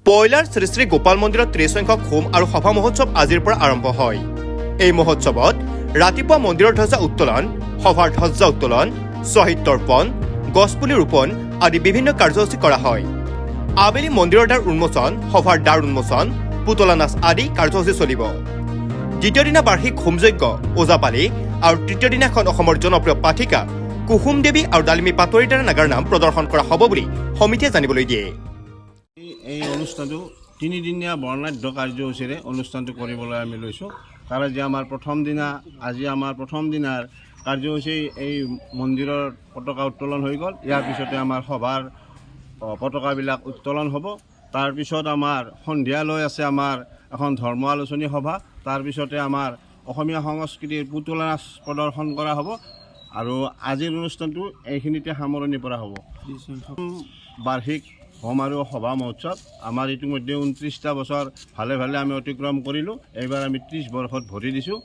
পয়লাৰ শ্ৰী শ্ৰী গোপাল মন্দিৰত 30 সংখ্যক হোম আৰু সভা মহোৎসৱ আজিৰ পৰা আৰম্ভ হয়। এই মহোৎসৱত ৰাতিপুৱা মন্দিৰৰ ধ্বজা উত্তোলন, সভাৰ ধ্বজা উত্তোলন, শ্বহীদ তৰ্পণ, গছপুলি ৰোপণ আদি বিভিন্ন কাৰ্যসূচী কৰা হয়। আবেলি মন্দিৰৰ দ্বাৰ উন্মোচন, সভাৰ দ্বাৰ উন্মোচন, পুতলা নাচ আদি কাৰ্যসূচী চলিব। দ্বিতীয় দিনা বাৰ্ষিক হোমযজ্ঞ, ওজাপালি আৰু তৃতীয় দিনাখন অসমৰ জনপ্ৰিয় পাঠিকা কুসুম দেৱী আৰু ডালিমী পাটোৱাৰীৰ দ্বাৰা নাগাৰ নাম প্ৰদৰ্শন কৰা হ'ব বুলি সমিতিয়ে জানিবলৈ দিয়ে। এই অনুষ্ঠানটো তিনিদিনীয়া বৰ্ণাঢ্য কাৰ্যসূচীৰে অনুষ্ঠানটো কৰিবলৈ আমি লৈছোঁ। তাৰ আজি আমাৰ প্ৰথম দিনাৰ কাৰ্যসূচী এই মন্দিৰৰ পতাকা উত্তোলন হৈ গ'ল। ইয়াৰ পিছতে আমাৰ সভাৰ পতাকাবিলাক উত্তোলন হ'ব। তাৰপিছত আমাৰ সন্ধিয়ালৈ আছে আমাৰ এখন ধৰ্ম আলোচনী সভা। তাৰপিছতে আমাৰ অসমীয়া সংস্কৃতিৰ পুতলা নাচ প্ৰদৰ্শন কৰা হ'ব আৰু আজিৰ অনুষ্ঠানটো এইখিনিতে সামৰণি পৰা হ'ব। বাৰ্ষিক হোম আৰু সভা মহোৎসৱ আমাৰ ইতিমধ্যে 29টা বছৰ ভালে ভালে আমি অতিক্ৰম কৰিলোঁ। এইবাৰ আমি 30 বৰ্ষত ভৰি দিছোঁ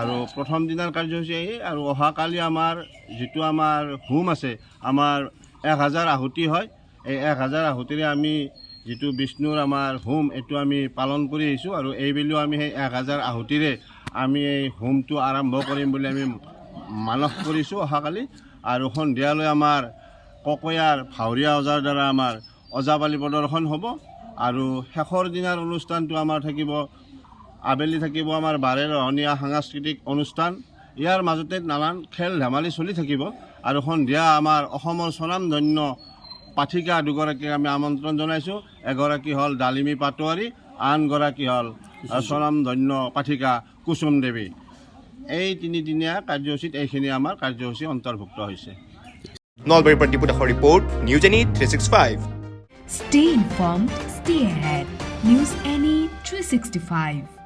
আৰু প্ৰথম দিনাৰ কাৰ্যসূচী আৰু অহাকালি আমাৰ যিটো আমাৰ হোম আছে, আমাৰ 1000 আহুতি হয়। এই 1000 আহুতিৰে আমি যিটো বিষ্ণুৰ আমাৰ হোম এইটো আমি পালন কৰি আহিছোঁ আৰু এইবেলিও আমি সেই 1000 আহুতিৰে আমি এই হোমটো আৰম্ভ কৰিম বুলি আমি মানস কৰিছোঁ অহাকালি। আৰু সন্ধিয়ালৈ আমাৰ ককয়াৰ ভাৱৰীয়া ওজাৰ দ্বাৰা আমাৰ ওজাপালি প্ৰদৰ্শন হ'ব আৰু শেষৰ দিনাৰ অনুষ্ঠানটো আমাৰ থাকিব, আবেলি থাকিব আমাৰ বাৰেৰহণীয়া সাংস্কৃতিক অনুষ্ঠান। ইয়াৰ মাজতে নানান খেল ধেমালি চলি থাকিব আৰু সন্ধিয়া আমাৰ অসমৰ স্বনামধন্য পাঠিকা দুগৰাকীক আমি আমন্ত্ৰণ জনাইছোঁ। এগৰাকী হ'ল ডালিমী পাটোৱাৰী, আনগৰাকী হ'ল স্বনামধন্য পাঠিকা কুসুম দেৱী। এই তিনিদিনীয়া কাৰ্যসূচীত এইখিনি আমাৰ কাৰ্যসূচী অন্তৰ্ভুক্ত হৈছে। নলবাৰীৰ পৰা দীপু দাসৰ report, news any 365। Stay informed, stay ahead. News Any 365.